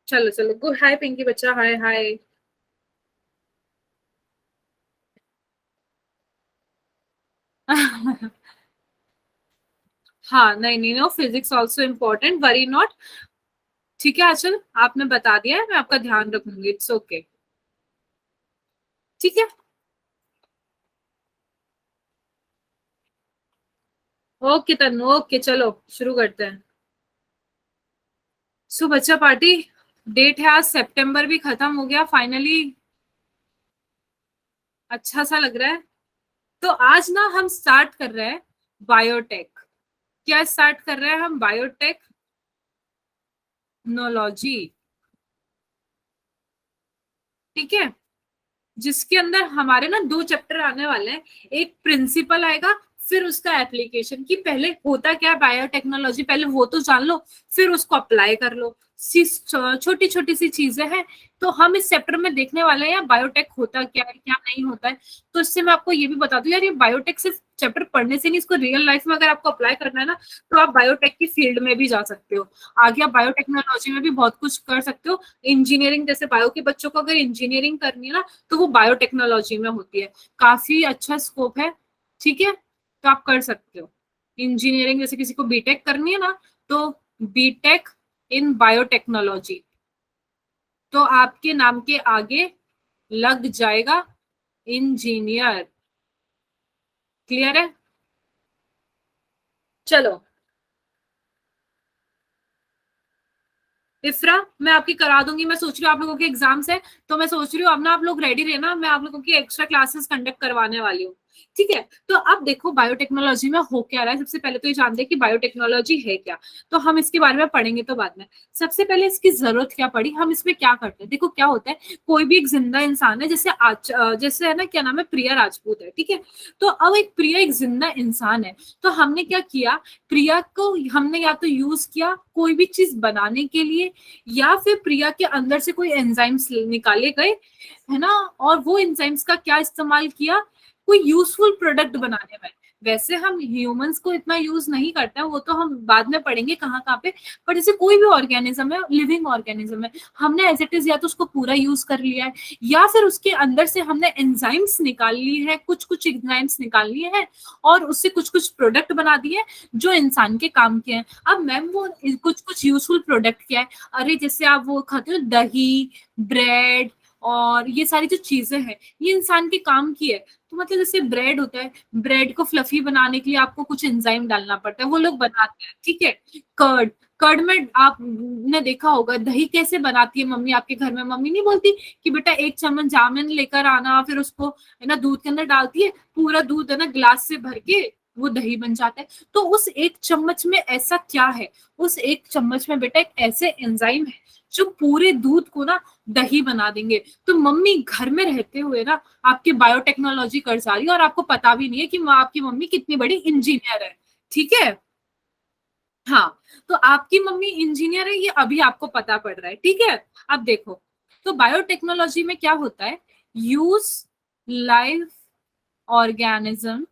चलो चलो, गुड, हाय पिंकी बच्चा, हाय हाय। हाँ, नहीं नहीं, no, physics also important, worry not. ठीक है आचल, आपने बता दिया है, मैं आपका ध्यान रखूंगी, इट्स ओके। ठीक है। ओके तनु, ओके, चलो शुरू करते हैं। सो बच्चा पार्टी, डेट है आज, सितंबर भी खत्म हो गया फाइनली। अच्छा सा लग रहा है। तो आज ना हम स्टार्ट कर रहे हैं बायोटेक। क्या स्टार्ट कर रहे हैं हम? बायोटेक्नोलॉजी। ठीक है। जिसके अंदर हमारे ना दो चैप्टर आने वाले हैं। एक प्रिंसिपल आएगा, फिर उसका एप्लीकेशन, कि पहले होता क्या है बायोटेक्नोलॉजी, पहले वो तो जान लो, फिर उसको अप्लाई कर लो। छोटी छोटी सी चीजें हैं। तो हम इस चैप्टर में देखने वाले हैं यार, बायोटेक होता क्या है, क्या नहीं होता है। तो इससे मैं आपको ये भी बता दूं यार, ये बायोटेक सिर्फ चैप्टर पढ़ने से नहीं, इसको रियल लाइफ में अगर आपको अप्लाई करना है ना, तो आप बायोटेक की फील्ड में भी जा सकते हो। आगे आप बायोटेक्नोलॉजी में भी बहुत कुछ कर सकते हो। इंजीनियरिंग, जैसे बायो के बच्चों को अगर इंजीनियरिंग करनी है ना, तो वो बायोटेक्नोलॉजी में होती है। काफी अच्छा स्कोप है। ठीक है। तो आप कर सकते हो इंजीनियरिंग, जैसे किसी को बीटेक करनी है ना, तो बीटेक इन बायोटेक्नोलॉजी, तो आपके नाम के आगे लग जाएगा इंजीनियर। क्लियर है? चलो, इफ्रा, मैं आपकी करा दूंगी। मैं सोच रही हूँ आप लोगों के एग्जाम्स है, तो मैं सोच रही हूँ अब ना आप लोग रेडी रहना, मैं आप लोगों की एक्स्ट्रा क्लासेस कंडक्ट करवाने वाली हूँ। ठीक है। तो अब देखो बायोटेक्नोलॉजी में हो क्या रहा है। सबसे पहले तो ये जानते हैं कि बायोटेक्नोलॉजी है क्या। तो हम इसके बारे में पढ़ेंगे तो बाद में। सबसे पहले इसकी जरूरत क्या पड़ी, हम इसमें क्या करते हैं। देखो क्या होता है, कोई भी एक जिंदा इंसान है, जैसे आज जैसे है ना, क्या नाम है, प्रिया राजपूत है। ठीक है। तो अब एक प्रिया एक जिंदा इंसान है। तो हमने क्या किया, प्रिया को हमने या तो यूज किया कोई भी चीज बनाने के लिए, या फिर प्रिया के अंदर से कोई एंजाइम्स निकाले गए, है ना। और वो एंजाइम्स का क्या इस्तेमाल किया, कोई यूजफुल प्रोडक्ट बनाने में। वैसे हम ह्यूमंस को इतना यूज नहीं करते हैं, वो तो हम बाद में पढ़ेंगे कहाँ कहाँ पे। पर जैसे कोई भी ऑर्गेनिज्म है, लिविंग ऑर्गेनिज्म है, हमने एज इट इज या तो उसको पूरा यूज कर लिया है, या फिर उसके अंदर से हमने एंजाइम्स निकाल ली है, कुछ कुछ एंजाइम्स निकाल लिए हैं, और उससे कुछ कुछ प्रोडक्ट बना दिए जो इंसान के काम के हैं। अब मैम वो कुछ कुछ यूजफुल प्रोडक्ट क्या है? अरे जैसे आप वो खाते हो दही, ब्रेड, और ये सारी जो चीजें हैं, ये इंसान के काम की है। तो मतलब जैसे ब्रेड होता है, ब्रेड को फ्लफी बनाने के लिए आपको कुछ एंजाइम डालना पड़ता है, वो लोग बनाते हैं। ठीक है। कर्ड, कर्ड में आपने देखा होगा दही कैसे बनाती है मम्मी आपके घर में। मम्मी नहीं बोलती कि बेटा एक चम्मच जामुन लेकर आना, फिर उसको है ना दूध के अंदर डालती है, पूरा दूध है ना ग्लास से भर के वो दही बन जाता है। तो उस एक चम्मच में ऐसा क्या है, उस एक चम्मच में बेटा एक ऐसे एंजाइम है जो पूरे दूध को ना दही बना देंगे। तो मम्मी घर में रहते हुए ना आपकी बायोटेक्नोलॉजी कर जा रही है, और आपको पता भी नहीं है कि आपकी मम्मी कितनी बड़ी इंजीनियर है। ठीक है। हाँ। तो आपकी मम्मी इंजीनियर है, ये अभी आपको पता पड़ रहा है। ठीक है। अब देखो, तो बायोटेक्नोलॉजी में क्या होता है, यूज लाइव ऑर्गेनिज्म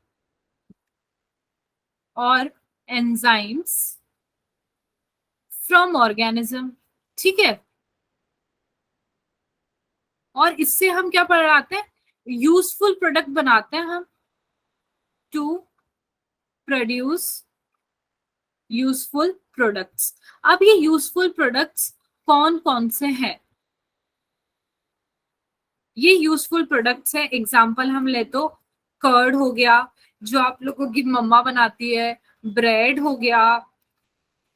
और एंजाइम्स फ्रॉम ऑर्गेनिज्म। ठीक है। और इससे हम क्या बनाते हैं, यूजफुल प्रोडक्ट बनाते हैं हम, टू प्रोड्यूस यूजफुल प्रोडक्ट्स। अब ये यूजफुल प्रोडक्ट्स कौन कौन से हैं, ये यूजफुल प्रोडक्ट्स हैं, एग्जाम्पल हम ले तो कर्ड हो गया, जो आप लोगों की मम्मा बनाती है, ब्रेड हो गया।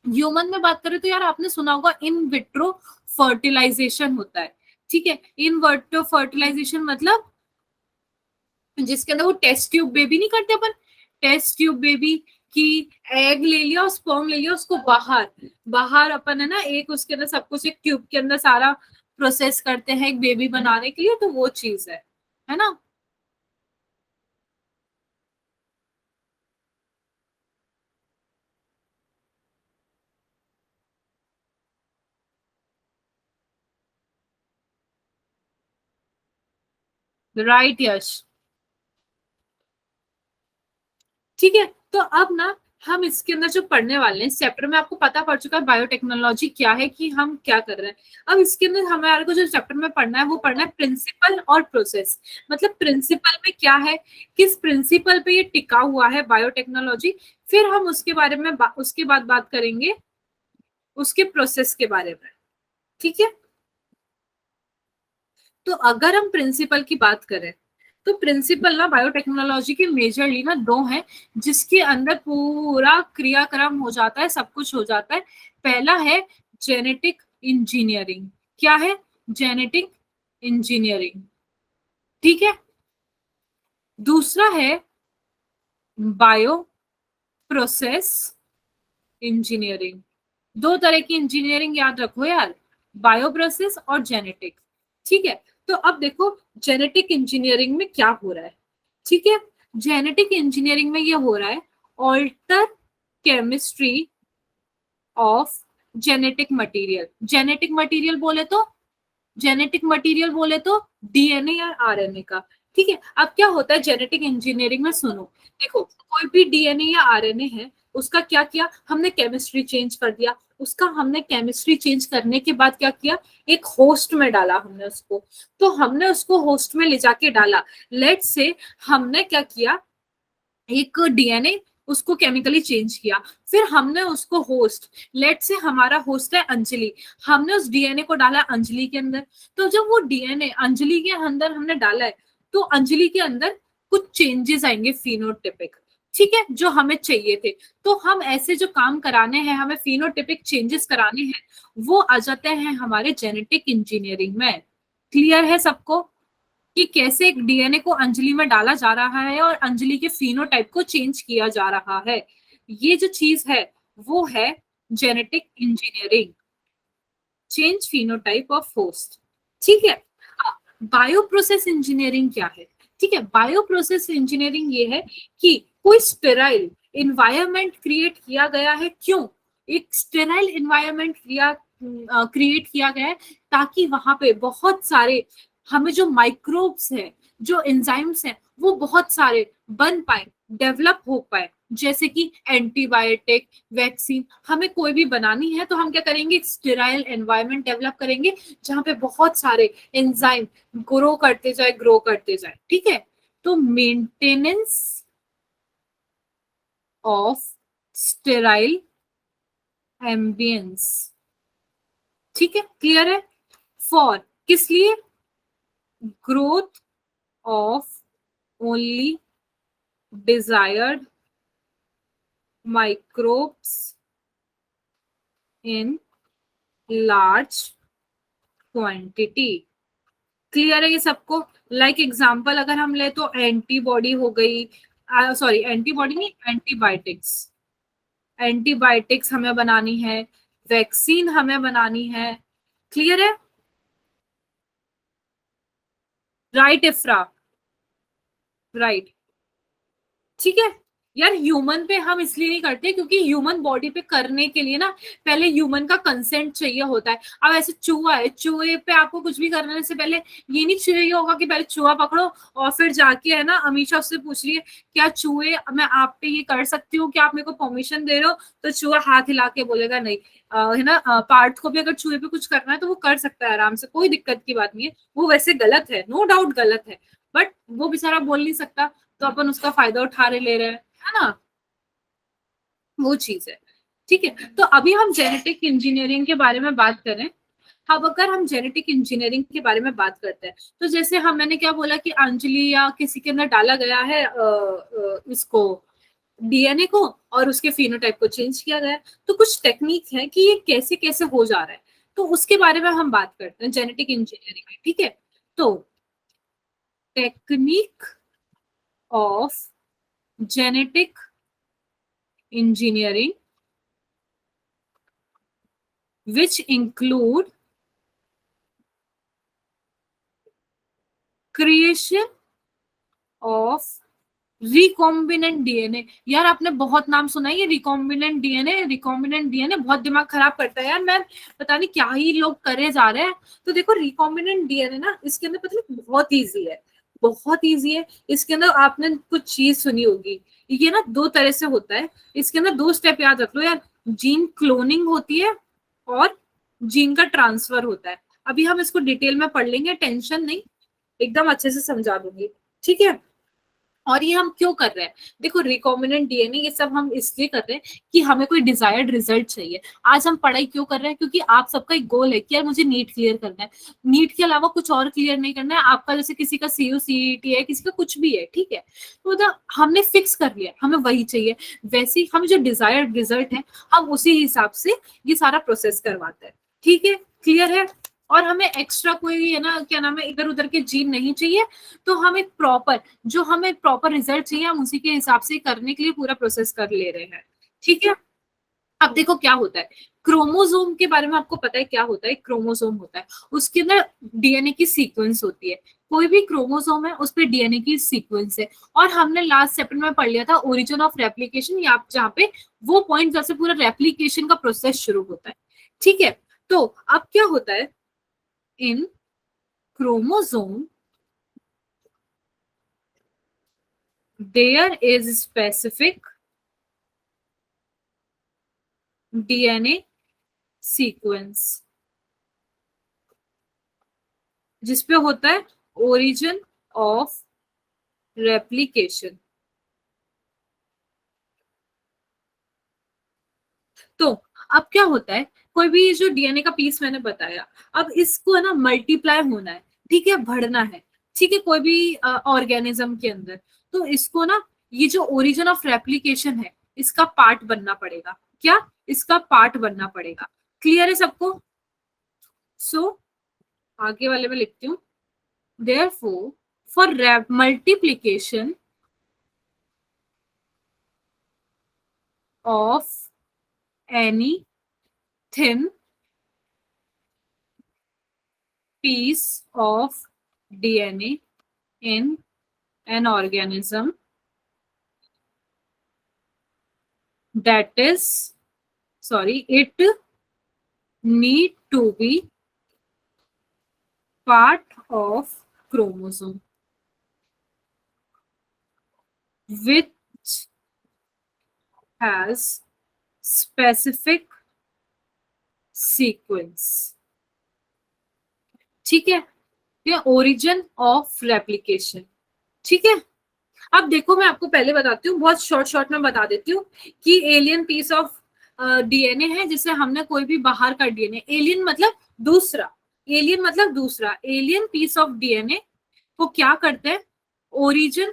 ह्यूमन में बात करें तो यार आपने सुना होगा इन विट्रो फर्टिलाइजेशन होता है। ठीक है। इन विट्रो फर्टिलाइजेशन मतलब जिसके अंदर वो टेस्ट ट्यूब बेबी नहीं करते अपन, टेस्ट ट्यूब बेबी की एग ले लिया और स्पर्म ले लिया, उसको बाहर बाहर अपन है ना एक उसके अंदर सब कुछ एक ट्यूब के अंदर सारा प्रोसेस करते हैं एक बेबी बनाने के लिए, तो वो चीज है ना। राइट यश। ठीक है। तो अब ना हम इसके अंदर जो पढ़ने वाले हैं इस चैप्टर में, आपको पता पड़ चुका है बायोटेक्नोलॉजी क्या है, कि हम क्या कर रहे हैं। अब इसके अंदर हमारे को जो चैप्टर में पढ़ना है वो पढ़ना है प्रिंसिपल और प्रोसेस। मतलब प्रिंसिपल में क्या है, किस प्रिंसिपल पे ये टिका हुआ है बायोटेक्नोलॉजी, फिर हम उसके बारे में उसके बाद बात करेंगे उसके प्रोसेस के बारे में। ठीक है, तो अगर हम प्रिंसिपल की बात करें तो प्रिंसिपल ना बायोटेक्नोलॉजी के मेजरली ना दो हैं, जिसके अंदर पूरा क्रियाक्रम हो जाता है, सब कुछ हो जाता है। पहला है जेनेटिक इंजीनियरिंग। क्या है? Genetic engineering. ठीक है। दूसरा है बायो प्रोसेस इंजीनियरिंग। दो तरह की इंजीनियरिंग याद रखो यार, बायो प्रोसेस और जेनेटिक। ठीक है, तो अब देखो जेनेटिक इंजीनियरिंग में क्या हो रहा है। ठीक है, जेनेटिक इंजीनियरिंग में ये हो रहा है alter chemistry of genetic material. Genetic material बोले तो, जेनेटिक मटेरियल बोले तो डीएनए या आरएनए का। ठीक है, अब क्या होता है जेनेटिक इंजीनियरिंग में, सुनो देखो, कोई भी डीएनए या आरएनए है, उसका क्या किया हमने, केमिस्ट्री चेंज कर दिया उसका। हमने केमिस्ट्री चेंज करने के बाद क्या किया, एक होस्ट में डाला हमने उसको। तो हमने उसको होस्ट में ले जाके डाला। लेट से हमने क्या किया, एक डीएनए उसको केमिकली चेंज किया, फिर हमने उसको होस्ट, लेट से हमारा होस्ट है अंजलि, हमने उस डीएनए को डाला अंजलि के अंदर। तो जब वो डीएनए अंजलि के अंदर हमने डाला है, तो अंजलि के अंदर कुछ चेंजेस आएंगे फिनोटिपिक। ठीक है, जो हमें चाहिए थे। तो हम ऐसे जो काम कराने हैं, हमें फिनोटिपिक चेंजेस कराने हैं, वो आ जाते हैं हमारे जेनेटिक इंजीनियरिंग में। क्लियर है सबको कि कैसे एक डीएनए को अंजलि में डाला जा रहा है और अंजलि के फिनोटाइप को चेंज किया जा रहा है। ये जो चीज है वो है genetic engineering, change phenotype of host. ठीक है। बायो प्रोसेस इंजीनियरिंग क्या है? ठीक है, बायो प्रोसेस इंजीनियरिंग ये है कि कोई स्टेराइल इन्वायरमेंट क्रिएट किया गया है। क्यों एक स्टेराइल इन्वायरमेंट क्रिएट किया गया है? ताकि वहां पे बहुत सारे हमें जो माइक्रोब्स है, जो एंजाइम्स हैं, वो बहुत सारे बन पाए, डेवलप हो पाए। जैसे कि एंटीबायोटिक, वैक्सीन हमें कोई भी बनानी है तो हम क्या करेंगे, स्टेराइल एनवायरनमेंट डेवलप करेंगे, जहां पे बहुत सारे एंजाइम ग्रो करते जाए, ग्रो करते जाए। ठीक है, तो मेंटेनेंस ऑफ स्टेराइल एम्बियंस। ठीक है, क्लियर है? फॉर किस लिए, growth of only desired microbes in large quantity. Clear है ये सबको? लाइक एग्जांपल अगर हम ले तो एंटीबॉडी हो गई, सॉरी एंटीबॉडी नहीं, एंटीबायोटिक्स। एंटीबायोटिक्स हमें बनानी है, वैक्सीन हमें बनानी है। क्लियर है? Right इफ्रा, right. ठीक है यार, ह्यूमन पे हम इसलिए नहीं करते क्योंकि ह्यूमन बॉडी पे करने के लिए ना पहले ह्यूमन का कंसेंट चाहिए होता है। अब ऐसे चूहा है, चूहे पे आपको कुछ भी करने से पहले ये नहीं चाहिए होगा कि पहले चूहा पकड़ो और फिर जाके है ना अमीषा उससे पूछ रही है क्या चूहे मैं आप पे ये कर सकती हूँ, क्या आप मेरे को परमिशन दे रहे हो? तो चूहा हाथ हिला के बोलेगा नहीं। है ना, पार्थ को भी अगर चूहे पे कुछ करना है तो वो कर सकता है आराम से, कोई दिक्कत की बात नहीं है। वो वैसे गलत है, नो डाउट गलत है, बट वो बेचारा बोल नहीं सकता, तो अपन उसका फायदा उठा रहे ले रहे हैं, है ना, वो चीज है। ठीक है, तो अभी हम जेनेटिक इंजीनियरिंग के बारे में बात करें। अब अगर हम जेनेटिक इंजीनियरिंग के बारे में बात करते हैं तो जैसे हम, मैंने क्या बोला कि अंजलि या किसी के अंदर डाला गया है इसको डीएनए को और उसके फिनोटाइप को चेंज किया गया, तो कुछ टेक्निक है कि ये कैसे कैसे हो जा रहा है, तो उसके बारे में हम बात करते हैं जेनेटिक इंजीनियरिंग में। ठीक है, तो technique of genetic engineering which include creation of recombinant DNA. यार आपने बहुत नाम सुना है ये रिकॉम्बिनेंट डीएनए, रिकॉम्बिनेंट डीएनए बहुत दिमाग खराब करता है यार, मैं पता नहीं क्या ही लोग करे जा रहे हैं। तो देखो रिकॉम्बिनेंट डीएनए ना, इसके अंदर पता नहीं बहुत इजी है, बहुत इजी है। इसके अंदर आपने कुछ चीज सुनी होगी, ये ना दो तरह से होता है, इसके अंदर दो स्टेप याद रख लो यार, जीन क्लोनिंग होती है और जीन का ट्रांसफर होता है। अभी हम इसको डिटेल में पढ़ लेंगे, टेंशन नहीं, एकदम अच्छे से समझा दूंगी, ठीक है। और ये हम क्यों कर रहे हैं, देखो रिकॉम्बिनेंट डीएनए ये सब हम इसलिए कर रहे हैं कि हमें कोई डिजायर्ड रिजल्ट चाहिए। आज हम पढ़ाई क्यों कर रहे हैं, क्योंकि आप सबका एक गोल है कि यार मुझे नीट क्लियर करना है, नीट के अलावा कुछ और क्लियर नहीं करना है आपका, जैसे किसी का सीयू सीईटी है, किसी का कुछ भी है, ठीक है। तो मतलब हमने फिक्स कर लिया हमें वही चाहिए, वैसे ही हम जो डिजायर्ड रिजल्ट है हम उसी हिसाब से ये सारा प्रोसेस करवाते हैं, ठीक है, क्लियर है। और हमें एक्स्ट्रा कोई है ना क्या नाम है इधर उधर के जीन नहीं चाहिए, तो हम एक प्रॉपर, जो हमें प्रॉपर रिजल्ट चाहिए हम उसी के हिसाब से करने के लिए पूरा प्रोसेस कर ले रहे हैं, ठीक है। अब देखो क्या होता है, क्रोमोसोम के बारे में आपको पता है क्या होता है, क्रोमोसोम होता है, उसके अंदर डीएनए की सीक्वेंस होती है, कोई भी क्रोमोसोम है उस पर डीएनए की सीक्वेंस है। और हमने लास्ट चैप्टर में पढ़ लिया था ओरिजिन ऑफ रेप्लिकेशन, या जहाँ पे वो पॉइंट जैसे पूरा रेप्लिकेशन का प्रोसेस शुरू होता है, ठीक है। तो अब क्या होता है, इन chromosome there is specific DNA sequence जिसपे होता है ओरिजिन ऑफ रेप्लिकेशन। तो अब क्या होता है, कोई भी जो डीएनए का पीस मैंने बताया, अब इसको है ना मल्टीप्लाई होना है, ठीक है, बढ़ना है, ठीक है, कोई भी ऑर्गेनिज्म के अंदर, तो इसको ना ये जो ओरिजिन ऑफ रेप्लिकेशन है इसका पार्ट बनना पड़ेगा, क्या, इसका पार्ट बनना पड़ेगा, क्लियर है सबको। सो आगे वाले में लिखती हूँ, therefore for multiplication of any thin piece of DNA in an organism, that is, sorry, it need to be part of chromosome which has specific sequence, ठीक है, ये ओरिजिन ऑफ रेप्लिकेशन, ठीक है। अब देखो मैं आपको पहले बताती हूँ, बहुत शॉर्ट शॉर्ट में बता देती हूँ कि एलियन पीस ऑफ डीएनए है, जिसे हमने कोई भी बाहर का डीएनए, एलियन मतलब दूसरा, एलियन मतलब दूसरा, एलियन पीस ऑफ डीएनए को क्या करते हैं, ओरिजिन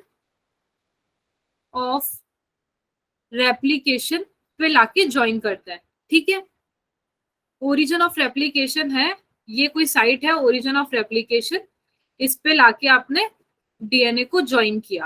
ऑफ रेप्लिकेशन पे लाके ज्वाइन करता है, ठीक है। ओरिजिन ऑफ रेप्लिकेशन है, ये कोई साइट है ओरिजिन ऑफ रेप्लिकेशन, इस पे लाके आपने डीएनए को ज्वाइन किया,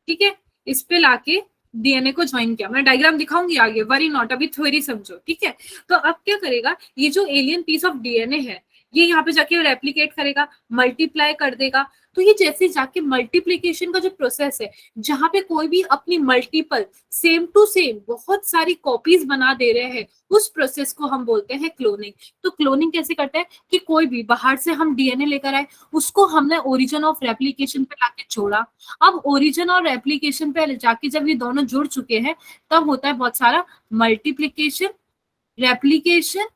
ठीक है, इस पे लाके डीएनए को ज्वाइन किया, मैं डायग्राम दिखाऊंगी आगे, वरी नॉट, अभी थ्योरी समझो, ठीक है। तो अब क्या करेगा, ये जो एलियन पीस ऑफ डीएनए है ये यहाँ पे जाके रेप्लिकेट करेगा, मल्टीप्लाई कर देगा, तो ये जैसे जाके मल्टीप्लीकेशन का जो प्रोसेस है, जहां पे कोई भी अपनी मल्टीपल सेम टू सेम बहुत सारी कॉपीज बना दे रहे हैं, उस प्रोसेस को हम बोलते हैं क्लोनिंग। तो क्लोनिंग कैसे करते हैं कि कोई भी बाहर से हम डीएनए लेकर आए, उसको हमने ओरिजिन ऑफ रेप्लिकेशन पे लाके जोड़ा, अब ओरिजिन और रेप्लिकेशन पे जाके जब ये दोनों जुड़ चुके हैं तब होता है बहुत सारा मल्टीप्लीकेशन, रेप्लिकेशन,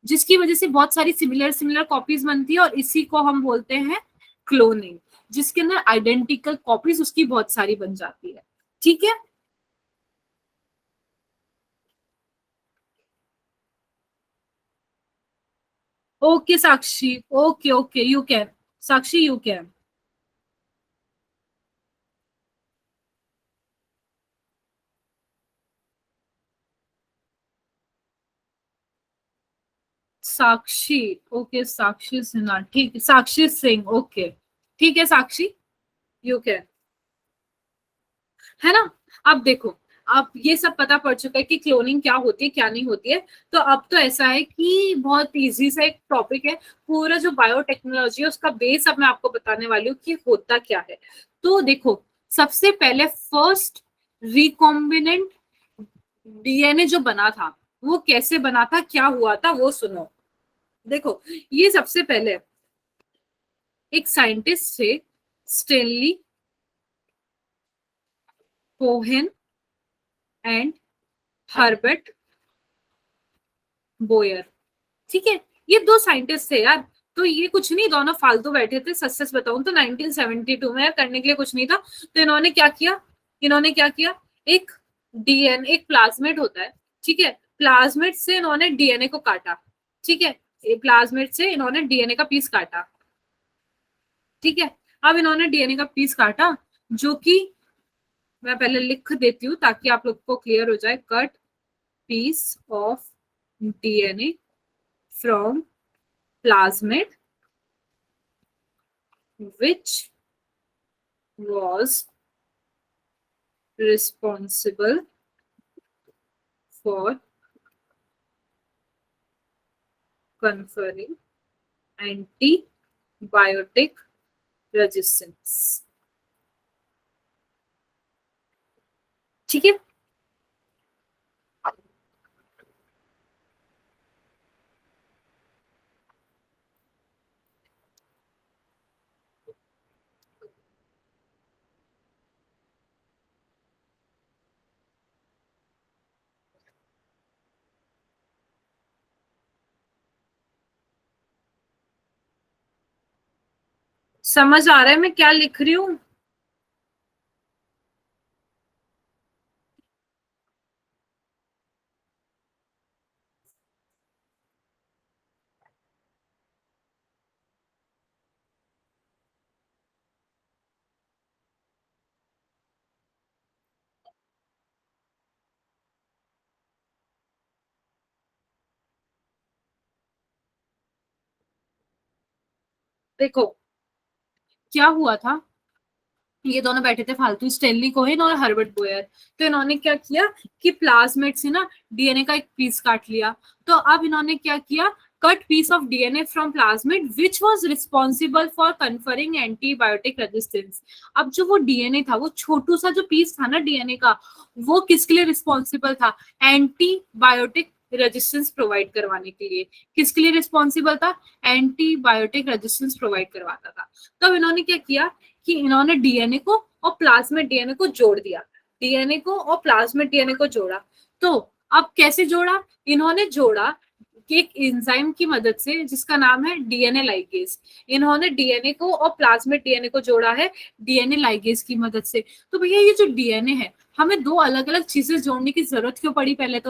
जिसकी वजह से बहुत सारी सिमिलर सिमिलर कॉपीज बनती है, और इसी को हम बोलते हैं क्लोनिंग, जिसके अंदर आइडेंटिकल कॉपीज उसकी बहुत सारी बन जाती है, ठीक है। Okay Sakshi, okay okay, you can, Sakshi you can. Sakshi, okay, Sakshi Sinha, ठीक, साक्षी सिंह, ओके, ठीक है साक्षी, यू कैन, है ना। अब देखो, अब ये सब पता पड़ चुका है कि क्लोनिंग क्या होती है क्या नहीं होती है, तो अब तो ऐसा है कि बहुत इजी सा एक टॉपिक है, पूरा जो बायोटेक्नोलॉजी है उसका बेस अब मैं आपको बताने वाली हूँ कि होता क्या है। तो देखो, सबसे पहले फर्स्ट रिकॉम्बिनेंट डीएनए जो बना था वो कैसे बना था, क्या हुआ था वो सुनो। देखो, ये सबसे पहले एक साइंटिस्ट थे, Stanley Cohen and Herbert Boyer. ठीक है, ये दो साइंटिस्ट थे यार। तो ये कुछ नहीं, दोनों फालतू बैठे थे। सच सच बताऊं तो 1972 में, करने के लिए कुछ नहीं था। तो इन्होंने क्या किया, इन्होंने क्या किया, एक डीएनए, एक प्लाज्मिड होता है, ठीक है, प्लाज्मिड से इन्होंने डीएनए को काटा। ठीक है, प्लाज्मिड से इन्होंने डीएनए का पीस काटा। ठीक है, अब इन्होंने डीएनए का पीस काटा, जो कि मैं पहले लिख देती हूँ ताकि आप लोग को क्लियर हो जाए। Cut piece of DNA from plasmid which was responsible for conferring antibiotic resistance। ठीक है, समझ आ रहा है मैं क्या लिख रही हूँ? देखो क्या हुआ था, ये दोनों बैठे थे फालतू, स्टेनली कोहेन और हर्बर्ट बोयर। तो इन्होंने क्या किया कि प्लाज्मिड से ना डीएनए का एक पीस काट लिया। तो अब इन्होंने क्या किया, cut piece of DNA from plasmid which was responsible for conferring antibiotic resistance. अब जो वो डीएनए था, वो छोटू सा जो पीस था ना डीएनए का, वो किसके लिए रिस्पॉन्सिबल था, एंटीबायोटिक रेजिस्टेंस प्रोवाइड करवाने के लिए। किसके लिए रिस्पॉन्सिबल था, एंटीबायोटिक रेजिस्टेंस प्रोवाइड करवाता था। तब इन्होंने क्या किया कि इन्होंने डीएनए को और प्लाज्मिड डीएनए को जोड़ दिया, डीएनए को और प्लाज्मिड डीएनए को जोड़ा। तो अब कैसे जोड़ा, इन्होंने जोड़ा कि एक एंजाइम की मदद से जिसका नाम है डीएनए लाइगेज। इन्होंने डीएनए को और प्लाज्मिड डीएनए को जोड़ा है डीएनए लाइगेज की मदद से। तो भैया ये जो डीएनए है, हमें दो अलग अलग चीजें जोड़ने की जरूरत क्यों पड़ी? पहले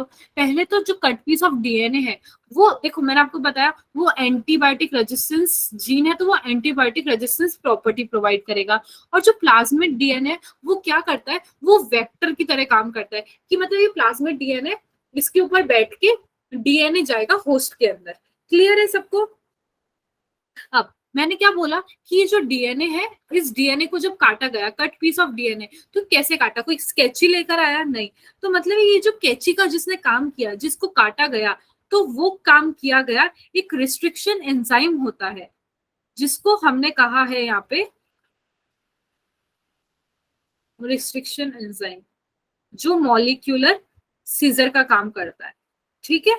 तो जो कट पीस ऑफ डीएनए है, वो देखो मैंने आपको बताया वो एंटीबायोटिक रेजिस्टेंस जीन है, तो वो एंटीबायोटिक रेजिस्टेंस प्रॉपर्टी प्रोवाइड करेगा। और जो प्लाज्मिड डीएनए वो क्या करता है, वो वेक्टर की तरह काम करता है, कि मतलब ये प्लाज्मिड डीएनए इसके ऊपर बैठ के डीएनए जाएगा होस्ट के अंदर। क्लियर है सबको? अब मैंने क्या बोला कि ये जो डीएनए है, इस डीएनए को जब काटा गया, कट पीस ऑफ डीएनए, तो कैसे काटा, कोई स्केची लेकर आया? नहीं। तो मतलब ये जो कैची का जिसने काम किया, जिसको काटा गया, तो वो काम किया गया एक रिस्ट्रिक्शन एंजाइम होता है, जिसको हमने कहा है यहाँ पे रिस्ट्रिक्शन एंजाइम, जो मॉलिक्यूलर सीजर का काम करता है। ठीक है,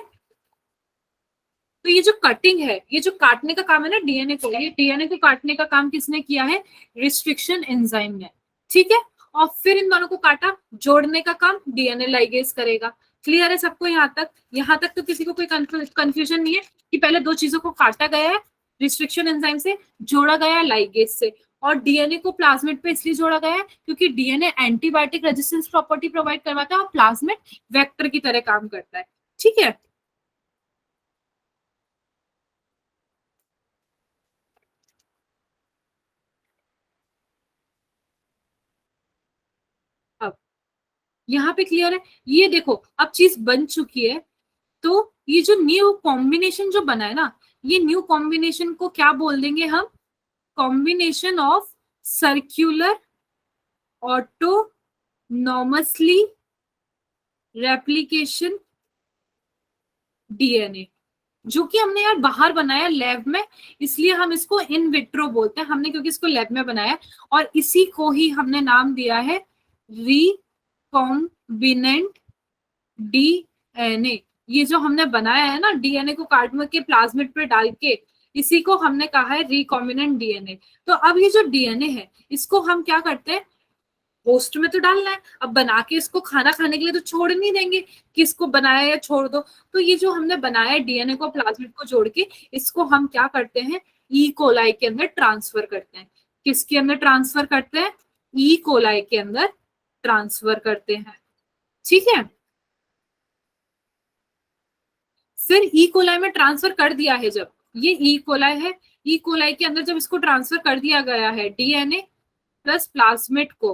तो ये जो कटिंग है, ये जो काटने का काम है ना डीएनए को, ये डीएनए को काटने का काम किसने किया है, रिस्ट्रिक्शन एंजाइम ने। ठीक है, और फिर इन दोनों को काटा, जोड़ने का काम डीएनए लाइगेज करेगा। क्लियर है सबको यहाँ तक? यहाँ तक तो किसी को कोई कंफ्यूजन नहीं है कि पहले दो चीजों को काटा गया है रिस्ट्रिक्शन एंजाइम से, जोड़ा गया है लाइगेज से। और डीएनए को प्लाज्मिड पे इसलिए जोड़ा गया है क्योंकि DNA antibiotic resistance property provide करवाता है और प्लाज्मिड वेक्टर की तरह काम करता है। ठीक है, अब यहाँ पे क्लियर है? ये देखो अब चीज बन चुकी है। तो ये जो न्यू कॉम्बिनेशन जो बना है ना, ये न्यू कॉम्बिनेशन को क्या बोल देंगे हम, combination of circular autonomously replication DNA, जो कि हमने यार बाहर बनाया लैब में, इसलिए हम इसको इन विट्रो बोलते हैं हमने, क्योंकि इसको लैब में बनाया। और इसी को ही हमने नाम दिया है रिकॉम्बिनेंट डीएनए। ये जो हमने बनाया है ना डीएनए को काट के प्लाज्मिड पे डाल के, इसी को हमने कहा है रिकॉम्बिनेंट डीएनए। तो अब ये जो डीएनए है, इसको हम क्या करते हैं, होस्ट में तो डालना है, अब बना के इसको खाना खाने के लिए तो छोड़ नहीं देंगे कि इसको बनाया या छोड़ दो। तो ये जो हमने बनाया डीएनए को प्लाज्मिड को जोड़ के, इसको हम क्या करते हैं, ई कोलाई के अंदर ट्रांसफर करते हैं। किसके अंदर ट्रांसफर करते हैं, ई कोलाई के अंदर ट्रांसफर करते हैं। ठीक है, फिर ई कोलाई में ट्रांसफर कर दिया है, जब ये ई कोलाई है, ई कोलाई के अंदर जब इसको ट्रांसफर कर दिया गया है डीएनए प्लस प्लाज्मिड को,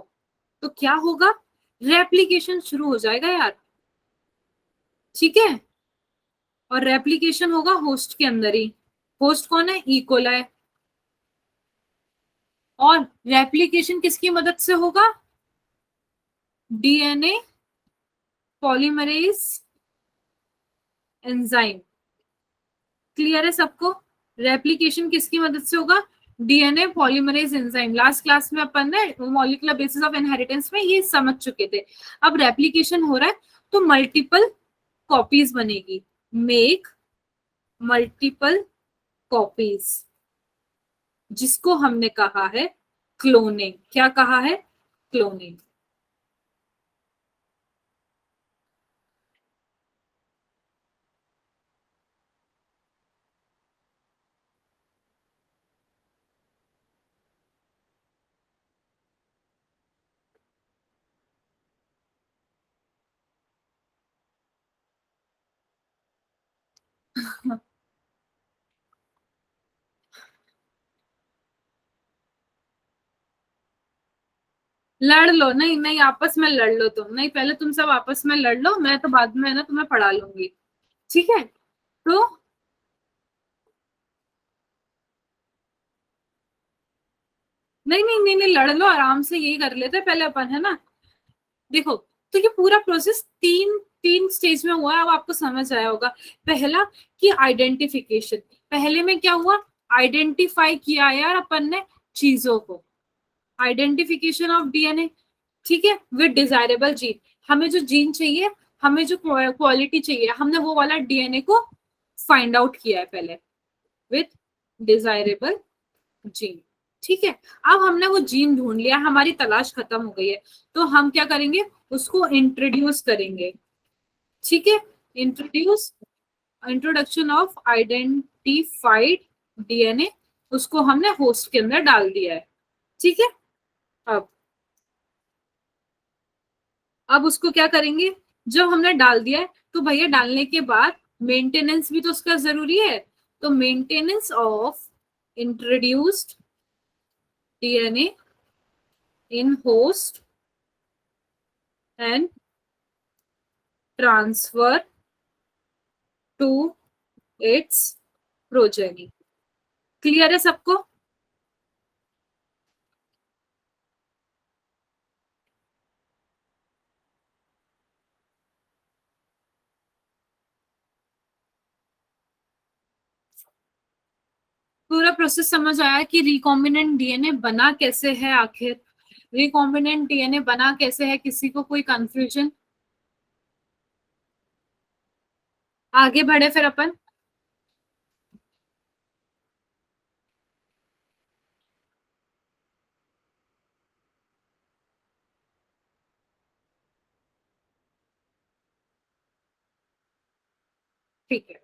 तो क्या होगा, रेप्लिकेशन शुरू हो जाएगा यार। ठीक है, और रेप्लिकेशन होगा होस्ट के अंदर ही। होस्ट कौन है, ई कोलाई। और रेप्लिकेशन किसकी मदद से होगा, डीएनए पॉलीमरेज एंजाइम। क्लियर है सबको, रेप्लिकेशन किसकी मदद से होगा, DNA polymerase enzyme. Last class में अपन ने मॉलिक्यूलर बेसिस ऑफ इनहेरिटेंस में ये समझ चुके थे। अब रेप्लिकेशन हो रहा है तो मल्टीपल कॉपीज बनेगी, मेक मल्टीपल कॉपीज, जिसको हमने कहा है क्लोनिंग। क्या कहा है, क्लोनिंग। लड़ लो, नहीं नहीं, आपस में लड़ लो तुम, नहीं पहले तुम सब आपस में लड़ लो, मैं तो बाद में है ना तुम्हें पढ़ा लूंगी। ठीक है, तो नहीं नहीं नहीं नहीं, लड़ लो आराम से, यही कर लेते हैं पहले अपन, है ना। देखो, तो ये पूरा प्रोसेस तीन तीन स्टेज में हुआ है, अब आपको समझ आया होगा। पहला कि आइडेंटिफिकेशन, पहले में क्या हुआ, आइडेंटिफाई किया यार अपन ने चीजों को, आइडेंटिफिकेशन ऑफ डीएनए। ठीक है, विद डिजायरेबल जीन, हमें जो जीन चाहिए, हमें जो क्वालिटी चाहिए, हमने वो वाला डीएनए को फाइंड आउट किया है पहले, विद डिजायरेबल जीन। ठीक है, अब हमने वो जीन ढूंढ लिया, हमारी तलाश खत्म हो गई है, तो हम क्या करेंगे, उसको इंट्रोड्यूस करेंगे। ठीक है, introduce, introduction of identified DNA, उसको हमने होस्ट के अंदर डाल दिया है। ठीक है, अब अब उसको क्या करेंगे, जब हमने डाल दिया है तो भैया डालने के बाद मेंटेनेंस भी तो उसका जरूरी है। तो maintenance of introduced DNA in host and transfer to its progeny. Clear है सबको, पूरा प्रोसेस समझ आया कि रिकॉम्बिनेंट डीएनए बना कैसे है, आखिर रिकॉम्बिनेंट डीएनए बना कैसे है, किसी को कोई कंफ्यूजन। आगे बढ़े फिर अपन। ठीक है,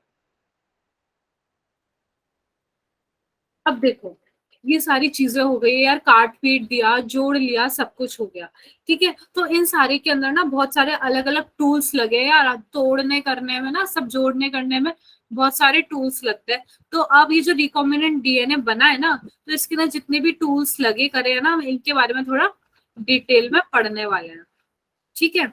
अब देखो, ये सारी चीजें हो गई यार, काट पीट दिया, जोड़ लिया, सब कुछ हो गया। ठीक है, तो इन सारे के अंदर ना बहुत सारे अलग अलग टूल्स लगे यार, अब तोड़ने करने में ना, सब जोड़ने करने में बहुत सारे टूल्स लगते हैं। तो अब ये जो रिकॉम्बिनेंट डीएनए बना है ना, तो इसके अंदर जितने भी टूल्स लगे करे हैं ना, इनके बारे में थोड़ा डिटेल में पढ़ने वाले हैं। ठीक है,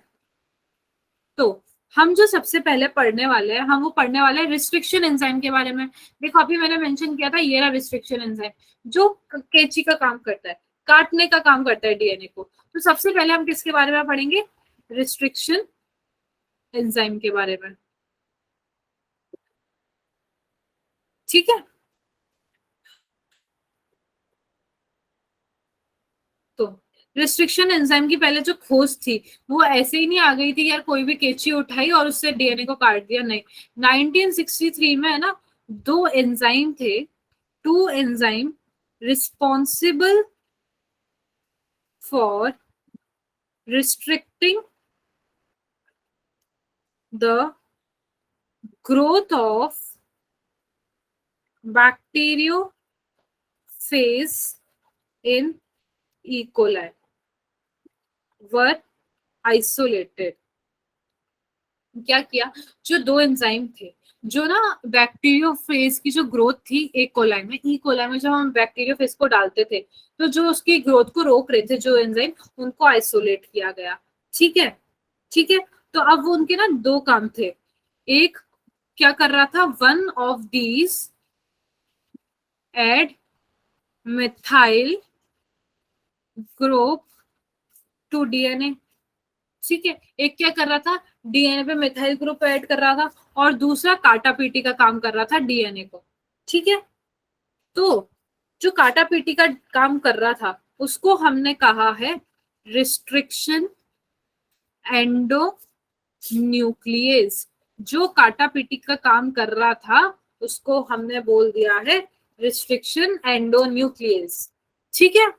तो हम जो सबसे पहले पढ़ने वाले हैं, हम वो पढ़ने वाले हैं रिस्ट्रिक्शन एंजाइम के बारे में। देखो अभी मैंने मेंशन किया था, ये रहा रिस्ट्रिक्शन एंजाइम, जो कैंची का काम करता है, काटने का काम करता है डीएनए को। तो सबसे पहले हम किसके बारे में पढ़ेंगे, रिस्ट्रिक्शन एंजाइम के बारे में। ठीक है, तो रिस्ट्रिक्शन एंजाइम की पहले जो खोज थी, वो ऐसे ही नहीं आ गई थी यार, कोई भी कैंची उठाई और उससे डीएनए को काट दिया, नहीं। 1963 में है ना, दो एंजाइम थे, two enzyme responsible for restricting the growth of bacteriophage in E. coli were isolated. क्या किया, जो दो एंजाइम थे जो ना बैक्टीरियोफेज की जो ग्रोथ थी ई कोलाई में जब हम बैक्टीरियोफेज को डालते थे तो जो उसकी ग्रोथ को रोक रहे थे जो एंजाइम, उनको आइसोलेट किया गया। ठीक है, ठीक है। तो अब वो उनके ना दो काम थे। एक क्या कर रहा था, one of these add methyl group to DNA. ठीक है, एक क्या कर रहा था, डीएनए पे मिथाइल ग्रुप ऐड कर रहा था, और दूसरा काटा पीटी का काम कर रहा था डीएनए को। ठीक है, तो जो काटा पीटी का काम कर रहा था उसको हमने कहा है रिस्ट्रिक्शन एंडो न्यूक्लियस। जो काटा पीटी का काम कर रहा था उसको हमने बोल दिया है रिस्ट्रिक्शन एंडो न्यूक्लियस। ठीक है,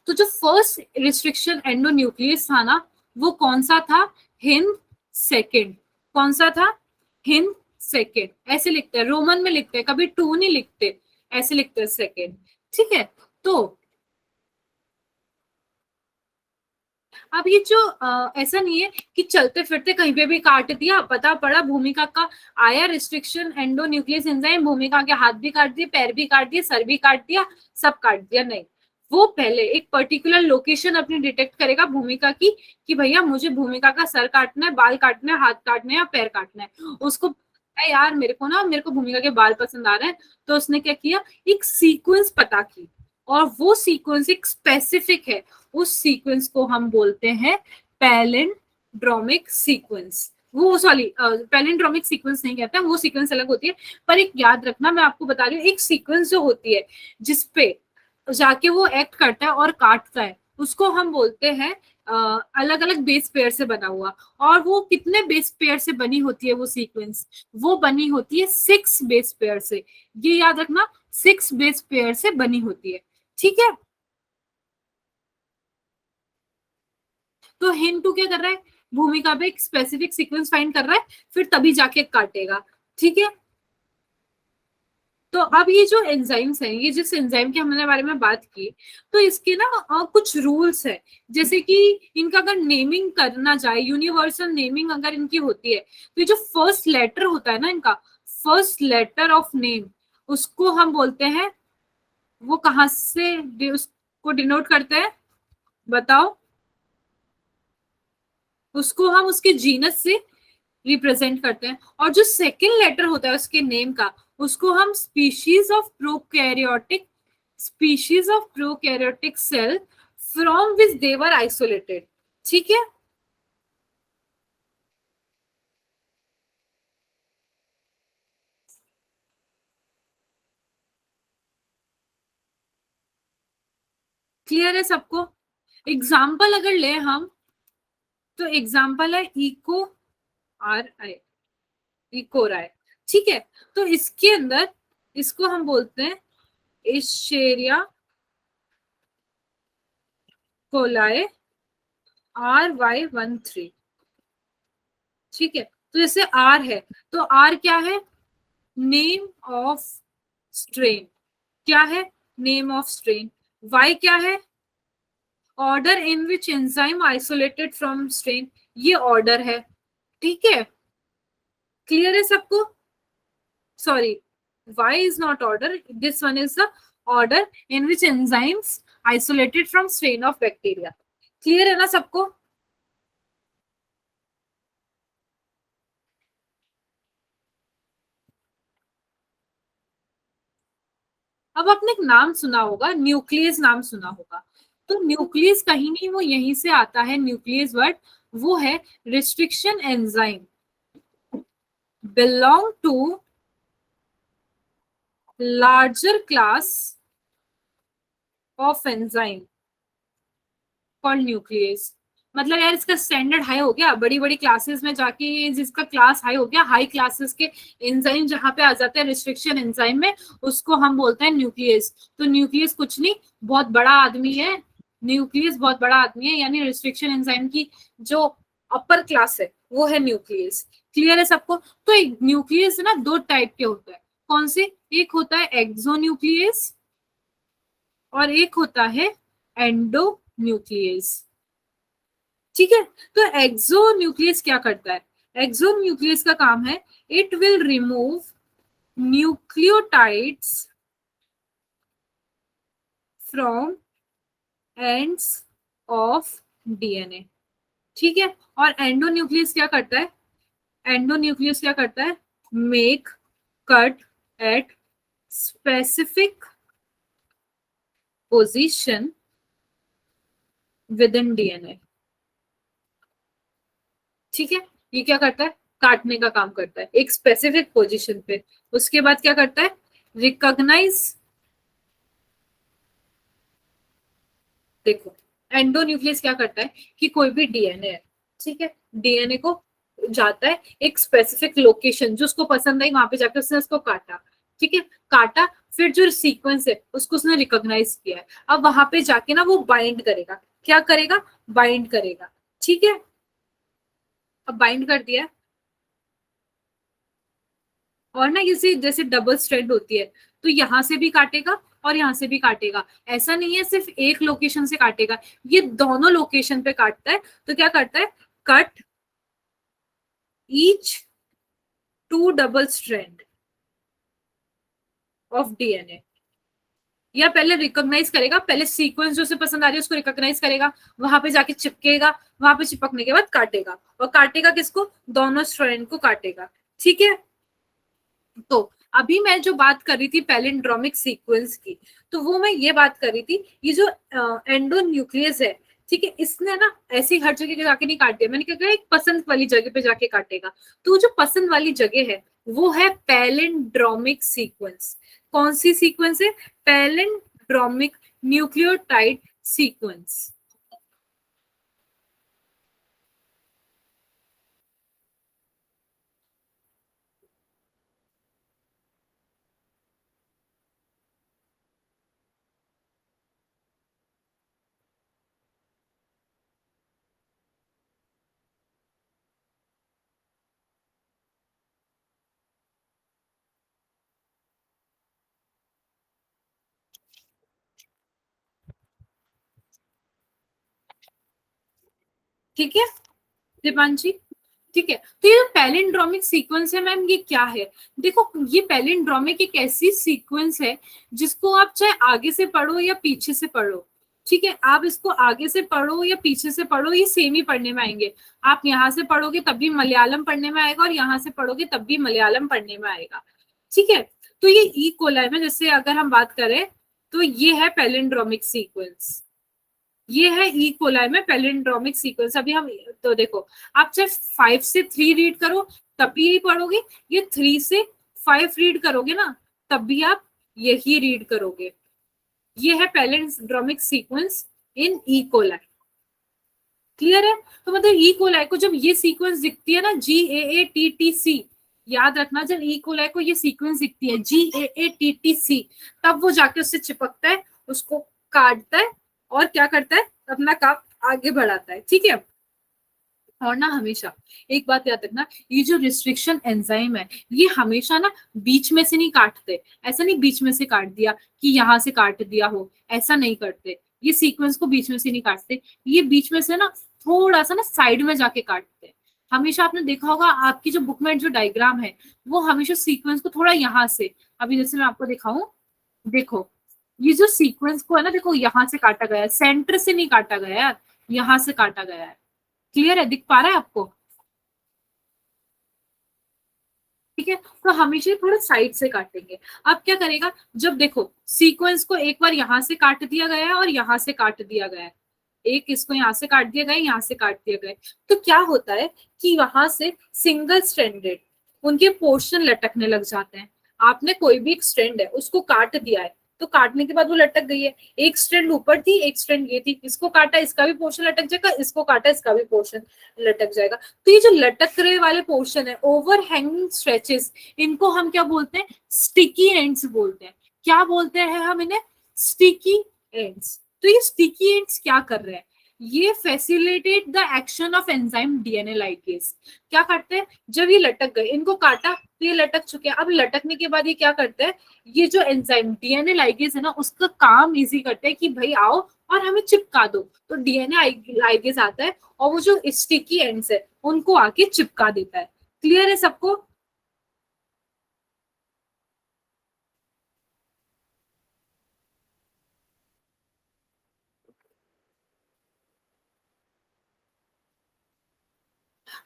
तो जो फर्स्ट रिस्ट्रिक्शन एंडो न्यूक्लियस था ना, वो कौन सा था, हिंद सेकेंड। कौन सा था, हिंद सेकेंड। ऐसे लिखते हैं, रोमन में लिखते हैं, कभी टू नहीं लिखते, ऐसे लिखते हैं सेकेंड। ठीक है, तो अब ये जो ऐसा नहीं है कि चलते फिरते कहीं पे भी काट दिया, पता पड़ा भूमिका का आया रिस्ट्रिक्शन एंडो न्यूक्लियस एंजाइम, भूमिका के हाथ भी काट दिए, पैर भी काट दिए, सर भी काट दिया, सब काट दिया। नहीं, वो पहले एक पर्टिकुलर लोकेशन अपनी डिटेक्ट करेगा भूमिका की कि भैया मुझे भूमिका का सर काटना है, बाल काटना है, हाथ काटना है या पैर काटना है। उसको यार मेरे को भूमिका के बाल पसंद आ रहे हैं, तो उसने क्या किया, एक सीक्वेंस पता की, और वो सीक्वेंस एक स्पेसिफिक है। उस सीक्वेंस को हम बोलते हैं पैलिंड्रोमिक सीक्वेंस। वो सॉरी, पैलिंड्रोमिक सीक्वेंस नहीं कहते, वो सीक्वेंस अलग होती है। पर एक याद रखना, मैं आपको बता रही हूँ, एक सीक्वेंस जो होती है जिसपे जाके वो एक्ट करता है और काटता है, उसको हम बोलते हैं अलग अलग बेस पेयर से बना हुआ। और वो कितने बेस पेयर से बनी होती है वो सीक्वेंस, वो बनी होती है 6 बेस पेयर से। ये याद रखना, 6 बेस पेयर से बनी होती है। ठीक है, तो हिन टू क्या कर रहा है, भूमिका पे एक स्पेसिफिक सीक्वेंस फाइंड कर रहा है, फिर तभी जाके काटेगा। ठीक है, तो अब ये जो एंजाइम्स हैं, ये जिस एंजाइम के हमने बारे में बात की, तो इसके ना कुछ रूल्स है। जैसे कि इनका अगर नेमिंग करना जाए, यूनिवर्सल नेमिंग अगर इनकी होती है, तो ये जो फर्स्ट लेटर होता है ना इनका, फर्स्ट लेटर ऑफ नेम, उसको हम बोलते हैं, वो कहाँ से उसको डिनोट करते हैं बताओ, उसको हम उसके जीनस से रिप्रेजेंट करते हैं। और जो सेकेंड लेटर होता है उसके नेम का, उसको हम species of prokaryotic cell from which they were isolated. ठीक है, क्लियर है सबको। एग्जाम्पल अगर ले हम, तो एग्जाम्पल है इको आर आई, इकोराय। ठीक है, तो इसके अंदर इसको हम बोलते हैं एशेरिया कोलाए RY13। ठीक है, तो जैसे आर है, तो आर क्या है, नेम ऑफ स्ट्रेन। क्या है, नेम ऑफ स्ट्रेन। वाई क्या है, order in which enzyme isolated from strain, ये ऑर्डर है। ठीक है, क्लियर है सबको। Sorry, y is not order, this one is the order in which enzymes isolated from strain of bacteria। Clear है ना सबको। अब आपने एक नाम सुना होगा, न्यूक्लियस नाम सुना होगा। तो न्यूक्लियस कहीं नहीं, वो यहीं से आता है न्यूक्लियस वर्ड, वो है restriction enzyme belong to larger class of enzyme called nuclease. मतलब यार इसका स्टैंडर्ड हाई हो गया, बड़ी बड़ी क्लासेस में जाके जिसका क्लास हाई हो गया, हाई क्लासेस के एंजाइम जहां पे आ जाते हैं रिस्ट्रिक्शन एंजाइम में, उसको हम बोलते हैं न्यूक्लियस। तो न्यूक्लियस कुछ नहीं, बहुत बड़ा आदमी है, न्यूक्लियस बहुत बड़ा आदमी है, यानी रिस्ट्रिक्शन एंजाइम की जो अपर क्लास है वो है न्यूक्लियस। क्लियर है सबको? तो एक न्यूक्लियस है ना, दो टाइप के होता है। कौन से? एक होता है एक्सोन्यूक्लियस और एक होता है एंडोन्यूक्लियस। ठीक है, तो एक्सोन्यूक्लियस क्या करता है? एक्सोन्यूक्लियस का काम है, it will remove nucleotides from ends of DNA. ठीक है, और एंडोन्यूक्लियस क्या करता है? एंडोन्यूक्लियस क्या करता है? Make cut at specific position with in DNA. ठीक है, ये क्या करता है? काटने का काम करता है एक स्पेसिफिक पोजीशन पे। उसके बाद क्या करता है? रिकॉग्नाइज। देखो, एंडोन्यूक्लियस क्या करता है कि कोई भी डीएनए है, ठीक है, डीएनए को जाता है एक स्पेसिफिक लोकेशन, जो उसको पसंद आई वहां पे जाकर उसने उसको काटा। ठीक है, काटा, फिर जो सीक्वेंस है उसको उसने रिकॉग्नाइज किया है। अब वहां पे जाके ना वो बाइंड करेगा। क्या करेगा? बाइंड करेगा। ठीक है, अब बाइंड कर दिया, और ना जैसे जैसे डबल स्ट्रैंड होती है, तो यहाँ से भी काटेगा और यहाँ से भी काटेगा। ऐसा नहीं है सिर्फ एक लोकेशन से काटेगा, ये दोनों लोकेशन पे काटता है। तो क्या करता है? Cut each two double strand of DNA. या पहले रिकॉग्नाइज करेगा, पहले सीक्वेंस जो उसे पसंद आ रही है उसको रिकॉग्नाइज करेगा, वहां पे जाके चिपकेगा, वहां पे चिपकने के बाद काटेगा, और काटेगा किसको? दोनों स्ट्रैंड को काटेगा। ठीक है, तो अभी मैं जो बात कर रही थी पैलिंड्रोमिक सीक्वेंस की, तो वो मैं ये बात कर रही थी, ये जो एंडोन्यूक्लियस है, ठीक है, इसने ना ऐसी हर जगह जाके नहीं काट दिया। मैंने क्या कहा, एक पसंद वाली जगह पे जाके काटेगा। तो जो पसंद वाली जगह है वो है पैलिंड्रोमिक सीक्वेंस। कौन सी सीक्वेंस है? Palindromic nucleotide sequence. ठीक है दीपांशी, ठीक है, तो ये पैलिंड्रोमिक सीक्वेंस है मैम, ये क्या है? देखो, ये पैलिंड्रोमिक एक ऐसी सीक्वेंस है जिसको आप चाहे आगे से पढ़ो या पीछे से पढ़ो, ठीक है, आप इसको आगे से पढ़ो या पीछे से पढ़ो, ये सेम ही पढ़ने में आएंगे। आप यहाँ से पढ़ोगे तब भी मलयालम पढ़ने में आएगा, और यहाँ से पढ़ोगे तब भी मलयालम पढ़ने में आएगा। ठीक है, तो ये ई कोलाई में जैसे अगर हम बात करें, तो ये है पैलिंड्रोमिक सीक्वेंस। ये है ई कोलाई में पैलिंड्रोमिक सीक्वेंस। अभी हम, तो देखो, आप चाहे 5 से 3 रीड करो तब भी यही पढ़ोगे, ये 3 से 5 रीड करोगे ना तब भी आप यही रीड करोगे। ये है palindromic sequence in E coli. Clear है? तो मतलब ई कोलाई को जब ये सीक्वेंस दिखती है ना, GAATTC, याद रखना, जब ई कोलाई को ये सीक्वेंस दिखती है GAATTC, तब वो जाके उससे चिपकता है, उसको काटता है, और क्या करता है? अपना काम आगे बढ़ाता है। ठीक है, और ना हमेशा एक बात याद रखना, ये जो रिस्ट्रिक्शन एंजाइम है, ये हमेशा ना बीच में से नहीं काटते। ऐसा नहीं बीच में से काट दिया कि यहाँ से काट दिया हो, ऐसा नहीं करते। ये सीक्वेंस को बीच में से नहीं काटते, ये बीच में से ना थोड़ा सा ना साइड में जाके काटते हैं। हमेशा आपने देखा होगा आपकी जो बुक में जो डायग्राम है, वो हमेशा सीक्वेंस को थोड़ा यहाँ से, अभी जैसे मैं आपको दिखाऊं, देखो, ये जो सीक्वेंस को है ना, देखो यहाँ से काटा गया है, सेंटर से नहीं काटा गया है, यहाँ से काटा गया है। क्लियर है? दिख पा रहा है आपको? ठीक है, तो हमेशा थोड़ा साइड से काटेंगे। अब क्या करेगा, जब देखो सीक्वेंस को एक बार यहाँ से काट दिया गया है और यहाँ से काट दिया गया है, एक इसको यहाँ से काट दिया गया, यहाँ से काट दिया गया, तो क्या होता है कि वहां से सिंगल स्ट्रैंडेड उनके पोर्शन लटकने लग जाते हैं। आपने कोई भी एक स्ट्रैंड है उसको काट दिया है, तो काटने के बाद वो लटक गई है। एक स्ट्रैंड ऊपर थी, एक स्ट्रैंड ये थी, इसको काटा इसका भी पोर्शन लटक जाएगा, इसको काटा इसका भी पोर्शन लटक जाएगा। तो ये जो लटक रहे वाले पोर्शन है, ओवर हैंगिंग स्ट्रेचेस, इनको हम क्या बोलते हैं? स्टिकी एंड्स बोलते हैं। क्या बोलते हैं हम इन्हें? Sticky ends. तो ये स्टिकी एंड्स क्या कर रहे हैं, ये facilitate the action of enzyme DNA ligase. क्या करते हैं, जब ये लटक गए, इनको काटा तो ये लटक चुके हैं, अब लटकने के बाद ये क्या करते हैं, ये जो एंजाइम डीएनए लाइगेज है ना, उसका काम इजी करते हैं कि भाई आओ और हमें चिपका दो। तो डीएनए लाइगेज आता है और वो जो स्टिकी एंड्स है उनको आके चिपका देता है। क्लियर है सबको?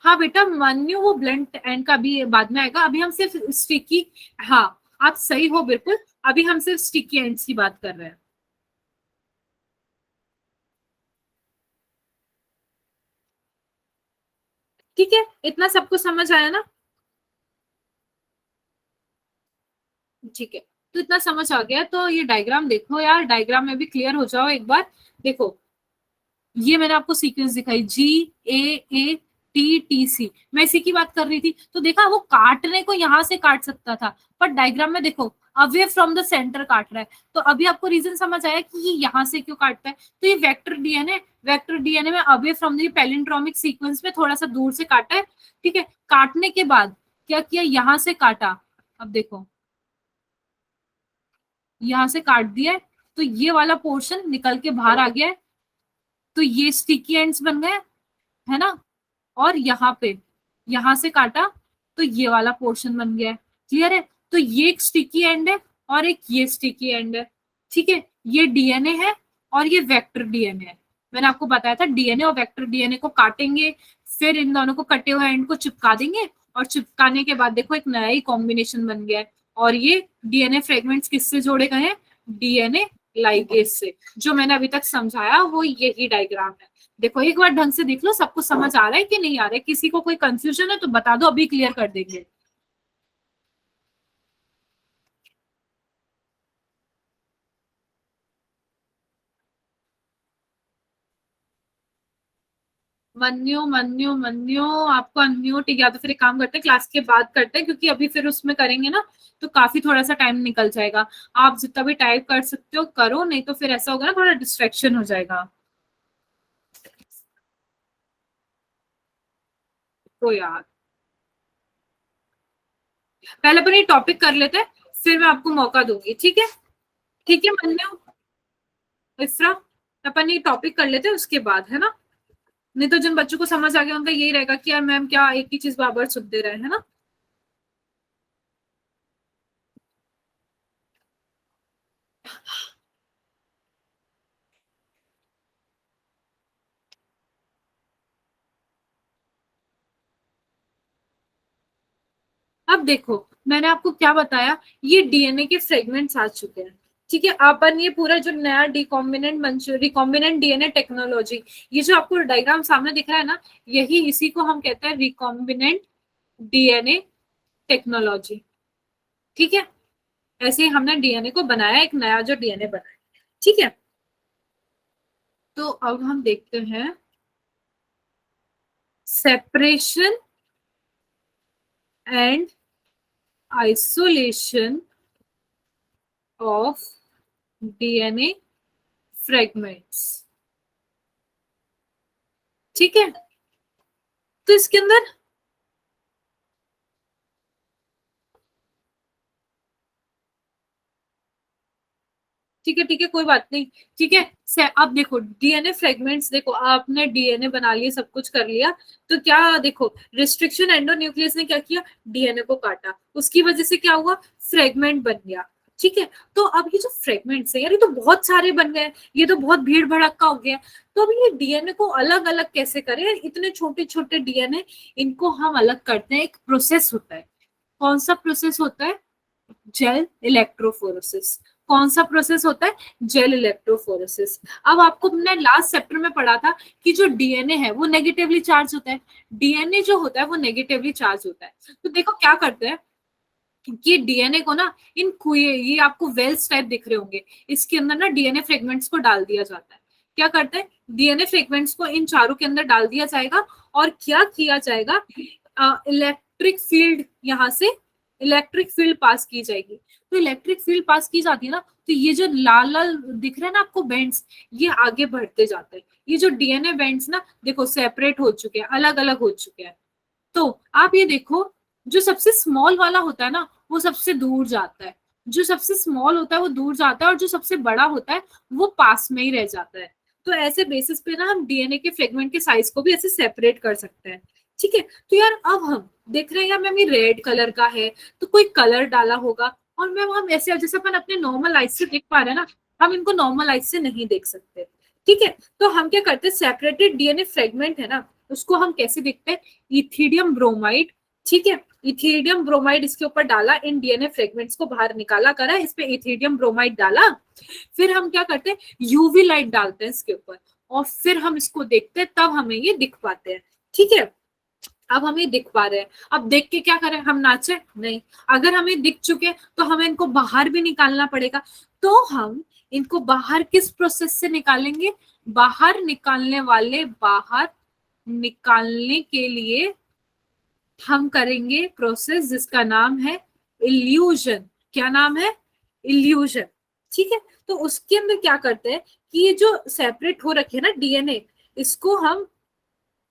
हाँ बेटा, मान्यू वो ब्लंट एंड का भी बाद में आएगा, अभी हम सिर्फ स्टिकी, हाँ आप सही हो बिल्कुल, अभी हम सिर्फ स्टिकी एंड्स की बात कर रहे हैं। ठीक है, इतना सबको समझ आया ना? ठीक है, तो इतना समझ आ गया, तो ये डायग्राम देखो यार, डायग्राम में भी क्लियर हो जाओ एक बार। देखो, ये मैंने आपको सीक्वेंस दिखाई, GAATTC, मैं इसी की बात कर रही थी। तो देखा, वो काटने को यहां से काट सकता था, पर डायग्राम में देखो अवे फ्रॉम द सेंटर काट रहा है। तो अभी आपको रीजन समझ आया कि ये यहाँ से क्यों काटता है। तो ये वेक्टर डीएनए में away from the palindromic sequence में थोड़ा सा दूर से काटा है। ठीक है, काटने के बाद क्या किया, यहाँ से काटा, अब देखो यहाँ से काट दिया है, तो ये वाला पोर्शन निकल के बाहर आ गया है, तो ये स्टिकी एंड्स बन गए, है ना। और यहाँ पे, यहाँ से काटा तो ये वाला पोर्शन बन गया है। क्लियर है? तो ये एक स्टिकी एंड है और एक ये स्टिकी एंड है। ठीक है, ये डीएनए है और ये वेक्टर डीएनए है। मैंने आपको बताया था डीएनए और वेक्टर डीएनए को काटेंगे, फिर इन दोनों को कटे हुए एंड को चिपका देंगे, और चिपकाने के बाद देखो एक नया ही कॉम्बिनेशन बन गया है। और ये डीएनए फ्रेगमेंट्स किससे जोड़े गए हैं, डीएनए लाइगेज से। जो मैंने अभी तक समझाया वो यही डायग्राम है। देखो एक बार ढंग से देख लो, सबको समझ आ रहा है कि नहीं आ रहा है, किसी को कोई कंफ्यूजन है तो बता दो, अभी क्लियर कर देंगे। मन्यो मन्यो मन्यो, आपको अनम्यूट, या तो फिर एक काम करते हैं क्लास के बाद करते हैं, क्योंकि अभी फिर उसमें करेंगे ना तो काफी थोड़ा सा टाइम निकल जाएगा। आप जितना भी टाइप कर सकते हो करो, नहीं तो फिर ऐसा होगा ना, थोड़ा डिस्ट्रैक्शन हो जाएगा। तो यार पहले अपन ये टॉपिक कर लेते हैं, फिर मैं आपको मौका दूंगी, ठीक है? ठीक है मन्यो, इफ्रा, अपन ये टॉपिक कर लेते हैं उसके बाद, है ना। नहीं तो जिन बच्चों को समझ आ गया उनका यही रहेगा कि यार मैम क्या एक ही चीज बार बार सुनते रहे, है ना। अब देखो, मैंने आपको क्या बताया, ये डीएनए के फ्रेगमेंट्स आ चुके हैं। ठीक है, अपन ये पूरा जो नया रिकॉम्बिनेंट डीएनए टेक्नोलॉजी, ये जो आपको डायग्राम सामने दिख रहा है ना, यही इसी को हम कहते हैं रिकॉम्बिनेंट डीएनए टेक्नोलॉजी। ठीक है, ऐसे ही हमने डीएनए को बनाया, एक नया जो डीएनए बनाया। ठीक है, तो अब हम देखते हैं separation and isolation of DNA fragments. ठीक है, तो इसके अंदर, ठीक है कोई बात नहीं। ठीक है, अब देखो डीएनए फ्रेगमेंट्स, देखो आपने डीएनए बना लिया, सब कुछ कर लिया, तो क्या देखो, रिस्ट्रिक्शन एंडोन्यूक्लियस ने क्या किया, डीएनए को काटा, उसकी वजह से क्या हुआ, फ्रेगमेंट बन गया। ठीक है, तो अब ये जो फ्रेगमेंट्स है यार, ये तो बहुत सारे बन गए, ये तो बहुत भीड़ भड़क्का हो गया। तो अब ये डीएनए को अलग अलग कैसे करें यार, इतने छोटे छोटे डीएनए, इनको हम अलग करते हैं, एक प्रोसेस होता है। कौन सा प्रोसेस होता है, जेल इलेक्ट्रोफोरेसिस। कौन सा प्रोसेस होता है, जेल इलेक्ट्रोफोरेसिस। अब आपको हमने लास्ट चैप्टर में पढ़ा था कि जो डीएनए है वो नेगेटिवली चार्ज होता है, डीएनए जो होता है वो नेगेटिवली चार्ज होता है। तो देखो क्या करते हैं कि डीएनए को ना, इन ये आपको वेल्स टाइप दिख रहे होंगे, इसके अंदर ना डीएनए फ्रेगमेंट्स को डाल दिया जाता है। क्या करते हैं, डीएनए फ्रेगमेंट्स को इन चारों के अंदर डाल दिया जाएगा, और क्या किया जाएगा, इलेक्ट्रिक फील्ड यहाँ से इलेक्ट्रिक फील्ड पास की जाएगी। तो इलेक्ट्रिक फील्ड पास की जाती है ना, तो ये जो लाल लाल दिख रहे हैं ना आपको बेंड्स, ये आगे बढ़ते जाते हैं। ये जो डीएनए बेंड्स ना देखो सेपरेट हो चुके हैं, अलग अलग हो चुके हैं। तो आप ये देखो, जो सबसे स्मॉल वाला होता है ना वो सबसे दूर जाता है, जो सबसे स्मॉल होता है वो दूर जाता है, और जो सबसे बड़ा होता है वो पास में ही रह जाता है। तो ऐसे बेसिस पे ना हम डीएनए के फ्रेगमेंट के साइज को भी ऐसे सेपरेट कर सकते हैं। ठीक है, तो यार अब हम देख रहे हैं यार मैम ये रेड कलर का है, तो कोई कलर डाला होगा। और मैम हम ऐसे जैसे अपन अपने नॉर्मल आइज से देख पा रहे हैं ना, हम इनको नॉर्मल आइज से नहीं देख सकते। ठीक है, तो हम क्या करते हैं, सेपरेटेड डीएनए फ्रेगमेंट है ना, उसको हम कैसे देखते हैं, इथीडियम ब्रोमाइड। ठीक है, इथीडियम ब्रोमाइड इसके ऊपर डाला, इन डीएनए फ्रेगमेंट्स को बाहर निकाला करा, इस पे इथीडियम ब्रोमाइड डाला। फिर हम क्या करते हैं, यूवी लाइट डालते हैं इसके ऊपर, और फिर हम इसको देखते हैं, तब हमें ये दिख पाते हैं। ठीक है, अब हमें दिख पा रहे हैं। अब देख के क्या करें, हम नाचे नहीं। अगर हमें दिख चुके तो हमें इनको बाहर भी निकालना पड़ेगा। तो हम इनको बाहर किस प्रोसेस से निकालेंगे, बाहर निकालने वाले, बाहर निकालने के लिए हम करेंगे प्रोसेस जिसका नाम है इल्यूजन। क्या नाम है, इल्यूजन। ठीक है, तो उसके अंदर क्या करते हैं कि ये जो सेपरेट हो रखे हैं ना डीएनए, इसको हम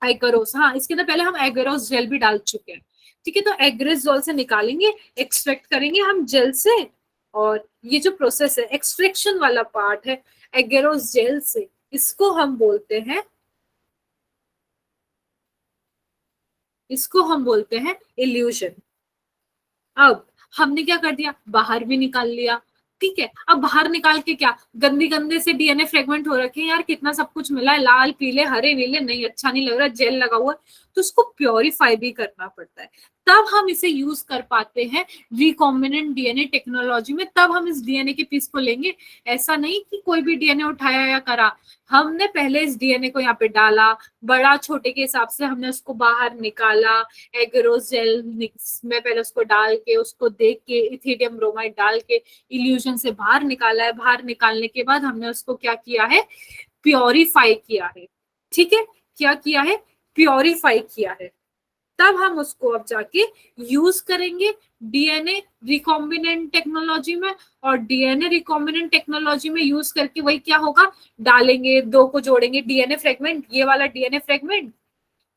एगरोस, हाँ इसके अंदर पहले हम एगरोस जेल भी डाल चुके हैं। ठीक है, तो एगरोस जेल से निकालेंगे, एक्सट्रैक्ट करेंगे हम जेल से। और ये जो प्रोसेस है एक्सट्रैक्शन वाला पार्ट है एगरोस जेल से, इसको हम बोलते हैं, इसको हम बोलते हैं इल्यूजन। अब हमने क्या कर दिया, बाहर भी निकाल लिया। ठीक है, अब बाहर निकाल के क्या, गंदे गंदे से डीएनए फ्रेगमेंट हो रखे हैं यार, कितना सब कुछ मिला है, लाल पीले हरे नीले, नहीं अच्छा नहीं लग रहा, जेल लगा हुआ है, तो उसको प्योरीफाई भी करना पड़ता है। तब हम इसे यूज कर पाते हैं रिकॉम्बिनेंट डीएनए टेक्नोलॉजी में, तब हम इस डीएनए के पीस को लेंगे। ऐसा नहीं कि कोई भी डीएनए उठाया या करा, हमने पहले इस डीएनए को यहाँ पे डाला, बड़ा छोटे के हिसाब से हमने उसको बाहर निकाला, एग्रोजेल में पहले उसको डाल के, उसको देख के, इथीडियम ब्रोमाइड डाल के इल्यूजन से बाहर निकाला है। बाहर निकालने के बाद हमने उसको क्या किया है, प्योरीफाई किया है। ठीक है, क्या किया है, प्योरीफाई किया है। तब हम उसको अब जाके यूज करेंगे डीएनए रिकॉम्बिनेंट टेक्नोलॉजी में। और डीएनए रिकॉम्बिनेंट टेक्नोलॉजी में यूज करके वही क्या होगा, डालेंगे, दो को जोड़ेंगे डीएनए फ्रेगमेंट, ये वाला डीएनए फ्रेगमेंट,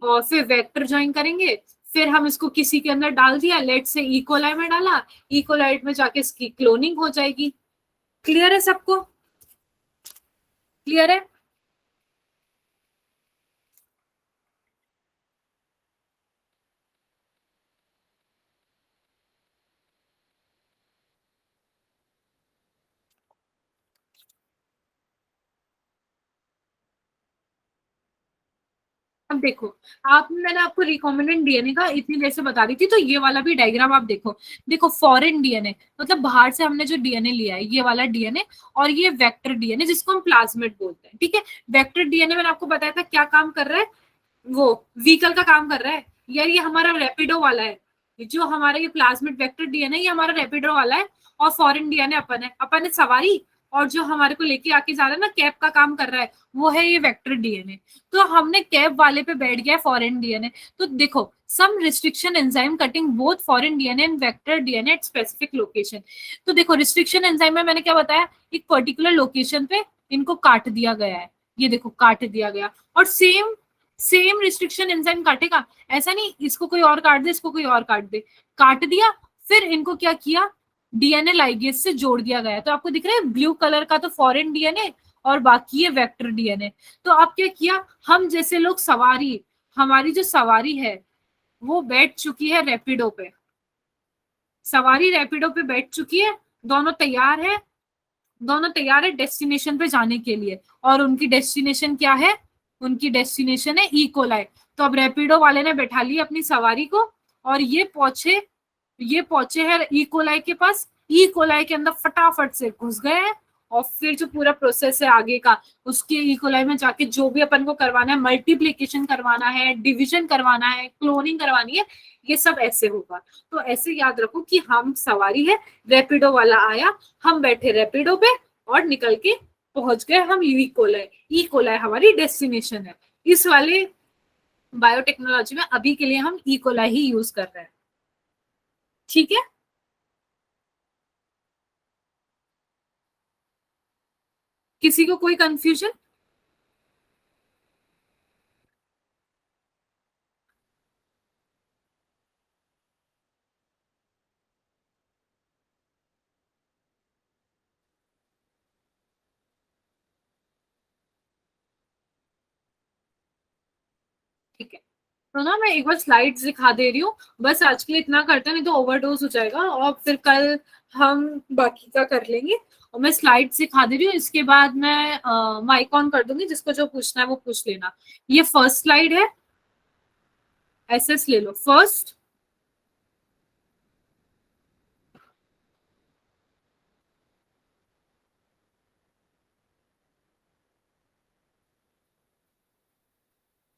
और फिर वेक्टर ज्वाइन करेंगे। फिर हम इसको किसी के अंदर डाल दिया, लेट से इकोलाई में डाला, इकोलाई में जाके इसकी क्लोनिंग हो जाएगी। क्लियर है सबको, क्लियर है। अब देखो, आप मैंने आपको रिकॉम्बिनेंट डीएनए का इतनी देर से बता रही थी, तो ये वाला भी डायग्राम आप देखो। देखो फॉरेन डीएनए मतलब बाहर से हमने जो डीएनए लिया है, ये वाला डीएनए, और ये वेक्टर डीएनए जिसको हम प्लाज्मिड बोलते हैं। ठीक है, वेक्टर डीएनए मैंने आपको बताया था क्या काम कर रहा है, वो व्हीकल का काम कर रहा है यार। ये हमारा रैपिडो वाला है, जो हमारा ये प्लाज्मिड वेक्टर डीएनए ये हमारा रैपिडो वाला है। और फॉरेन डीएनए अपन है सवारी, और जो हमारे को लेके आके जा रहा है ना, कैब का काम कर रहा है, वो है ये वेक्टर डीएनए। तो हमने कैब वाले पे बैठ गया फॉरेन डीएनए। तो देखो, some restriction enzyme cutting both foreign DNA and vector DNA at specific location. तो देखो रिस्ट्रिक्शन एंजाइम में मैंने क्या बताया, एक पर्टिकुलर लोकेशन पे इनको काट दिया गया है, ये देखो काट दिया गया। और सेम सेम रिस्ट्रिक्शन एंजाइम काटेगा, ऐसा नहीं इसको कोई और काट दे, इसको कोई और काट दे, काट दिया। फिर इनको क्या किया, डीएनए लाइगेज से जोड़ दिया गया। तो आपको दिख रहा है ब्लू कलर का तो फॉरेन डीएनए, और बाकी है वेक्टर डीएनए। तो आप क्या किया, हम जैसे लोग सवारी, हमारी जो सवारी है वो बैठ चुकी है रैपिडो पे, सवारी रैपिडो पे बैठ चुकी है, दोनों तैयार है, दोनों तैयार है डेस्टिनेशन पे जाने के लिए। और उनकी डेस्टिनेशन क्या है, उनकी डेस्टिनेशन है इकोलाई। तो अब रैपिडो वाले ने बैठा ली अपनी सवारी को, और ये पहुंचे हैं इकोलाई के पास। इकोलाई के अंदर फटाफट से घुस गए हैं, और फिर जो पूरा प्रोसेस है आगे का, उसके इकोलाई में जाके जो भी अपन को करवाना है, मल्टीप्लीकेशन करवाना है, डिविजन करवाना है, क्लोनिंग करवानी है, ये सब ऐसे होगा। तो ऐसे याद रखो कि हम सवारी है, रैपिडो वाला आया, हम बैठे रैपिडो पे, और निकल के पहुंच गए हम इकोलाई। इकोलाई हमारी डेस्टिनेशन है। इस वाले बायोटेक्नोलॉजी में अभी के लिए हम इकोलाई ही यूज कर रहे हैं। ठीक है, किसी को कोई कंफ्यूजन? ठीक है, तो ना मैं एक बार स्लाइड्स दिखा दे रही हूँ, बस आज के लिए इतना करते हैं, नहीं तो ओवरडोज हो जाएगा और फिर कल हम बाकी का कर लेंगे। और मैं स्लाइड्स दिखा दे रही हूँ, इसके बाद मैं माइक ऑन कर दूंगी, जिसको जो पूछना है वो पूछ लेना। ये फर्स्ट स्लाइड है, एसएस ले लो फर्स्ट।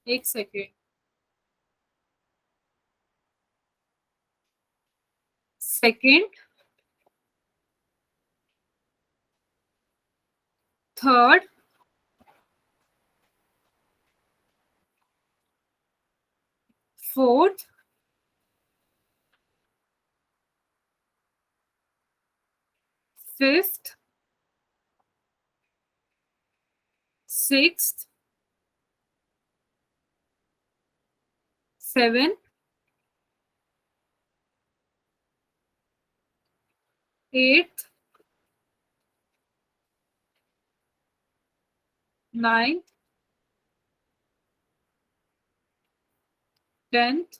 एक second, second, third, fourth, fifth, sixth, seven, eight, nine, tenth,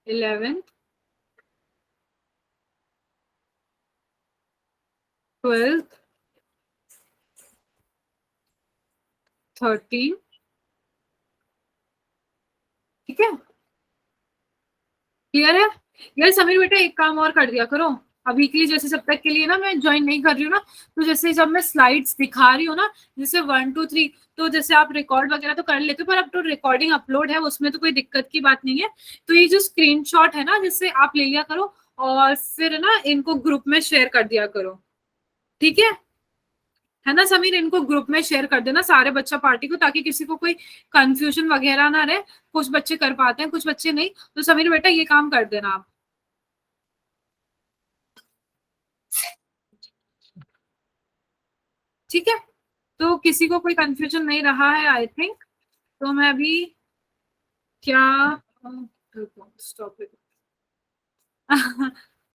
11th, 12th, 13। ठीक है, क्लियर है? यार समीर बेटा एक काम और कर दिया करो, अभी के लिए जैसे जब तक के लिए ना मैं ज्वाइन नहीं कर रही हूँ ना, तो जैसे जब मैं स्लाइड्स दिखा रही हूँ ना, जैसे 1 2 3, तो जैसे आप रिकॉर्ड वगैरह तो कर लेते हो, पर अब तो रिकॉर्डिंग अपलोड है, उसमें तो कोई दिक्कत की बात नहीं है। तो ये जो स्क्रीनशॉट है ना, जिससे आप ले लिया करो और फिर ना इनको ग्रुप में शेयर कर दिया करो। ठीक है ना समीर? इनको ग्रुप में शेयर कर देना सारे बच्चा पार्टी को, ताकि किसी को कोई कंफ्यूजन वगैरह ना रहे। कुछ बच्चे कर पाते हैं, कुछ बच्चे नहीं, तो समीर बेटा ये काम कर देना आप। ठीक है, तो किसी को कोई कंफ्यूजन नहीं रहा है आई थिंक। तो मैं अभी क्या, स्टॉप